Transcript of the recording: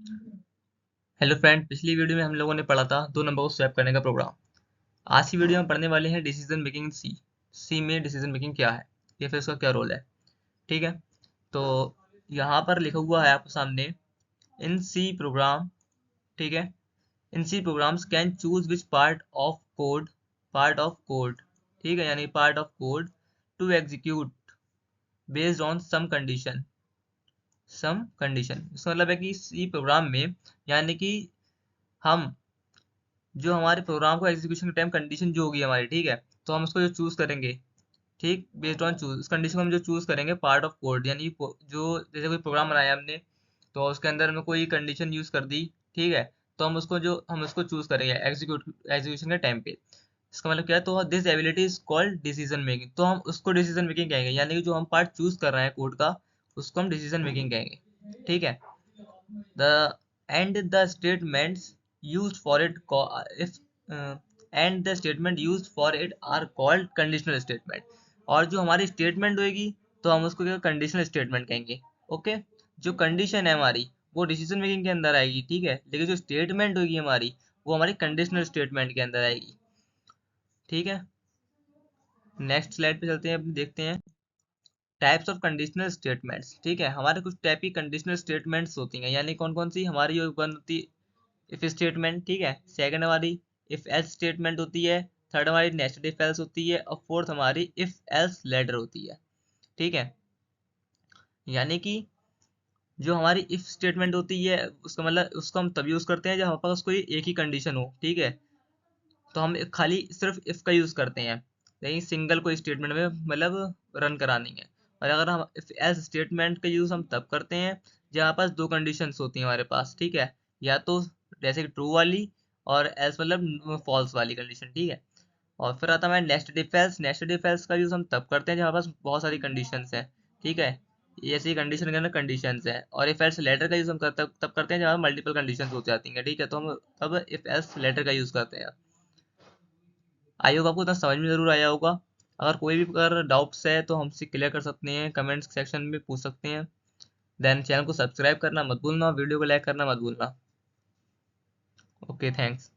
Hello friend, पिछली video में हम लोगों ने पढ़ा था 2 नंबर को स्वैप करने का प्रोग्राम। आज की वीडियो में पढ़ने वाले हैं डिसीजन मेकिंग सी। सी में डिसीजन मेकिंग क्या है या फिर उसका क्या रोल है। ठीक है, तो यहाँ पर लिखा हुआ है आपके सामने, इन सी प्रोग्राम। ठीक है, in C programs can choose which part of code, ठीक है, यानी part of code to execute based on some condition. इसका मतलब है कि सी प्रोग्राम में, यानी कि हम जो हमारे प्रोग्राम को एग्जीक्यूशन के टाइम कंडीशन जो होगी हमारी, ठीक है, तो हम उसको जो चूज करेंगे, ठीक, बेस्ड ऑन चूज उस कंडीशन को हम जो चूज करेंगे पार्ट ऑफ कोड, यानी जो जैसे कोई प्रोग्राम बनाया हमने, तो उसके अंदर में कोई कंडीशन यूज कर दी, ठीक है, तो हम उसको चूज करेंगे एग्जीक्यूशन के टाइम पे। इसका मतलब क्या है, तो this ability is called decision making, तो हम उसको डिसीजन मेकिंग कहेंगे, यानी कि जो हम पार्ट चूज कर रहे हैं कोड का, उसको हम डिसीजन मेकिंग कहेंगे। ठीक है, the and the statements used for it if and the statement used for it are called conditional statement। और जो हमारी स्टेटमेंट होगी, तो हम उसको क्या कंडीशनल स्टेटमेंट कहेंगे। ओके, जो कंडीशन है हमारी वो डिसीजन मेकिंग के अंदर आएगी, ठीक है, लेकिन जो स्टेटमेंट होगी हमारी वो हमारी कंडीशनल स्टेटमेंट के अंदर आएगी। ठीक है, नेक्स्ट स्लाइड पे चलते हैं, अब देखते हैं टाइप्स ऑफ कंडीशनल स्टेटमेंट्स। ठीक है, हमारे कुछ टाइप की कंडीशनल स्टेटमेंट्स होती हैं, यानी कौन कौन सी हमारी, जो वन होती इफ स्टेटमेंट, ठीक है, सेकंड हमारी इफ एल्स स्टेटमेंट होती है, थर्ड हमारी नेस्टेड इफ एल्स होती है, और फोर्थ हमारी इफ एल्स लेटर होती है। ठीक है, यानी कि जो हमारी इफ स्टेटमेंट होती है, उसका मतलब उसको हम तब यूज करते हैं जब हमारे पास कोई एक ही कंडीशन हो, ठीक है, तो हम खाली सिर्फ इफ का यूज करते हैं, लेकिन सिंगल कोई स्टेटमेंट में मतलब रन करानी है। और अगर हम इफ एल्स स्टेटमेंट का यूज हम तब करते हैं जब हमारे पास दो कंडीशंस होती हैं हमारे पास, ठीक है, या तो जैसे कि ट्रू वाली, और एल्स मतलब फॉल्स वाली कंडीशन। ठीक है, और फिर आता है nested if else. Nested if else का यूज हम तब करते हैं जब हमारे पास बहुत सारी कंडीशंस हैं, ठीक है, ऐसी कंडीशन के अंदर कंडीशंस है। और इफ एल्स लेटर का यूज हम तब करते हैं जब मल्टीपल कंडीशंस हो जाती हैं, ठीक है, तो हम तब इफ एल्स लेटर का यूज करते हैं। आई होप आपको इतना समझ में जरूर आया होगा। अगर कोई भी अगर डाउट्स है तो हमसे क्लियर कर सकते हैं, कमेंट्स सेक्शन में पूछ सकते हैं। देन चैनल को सब्सक्राइब करना मत भूलना, वीडियो को लाइक करना मत भूलना। Okay, thanks.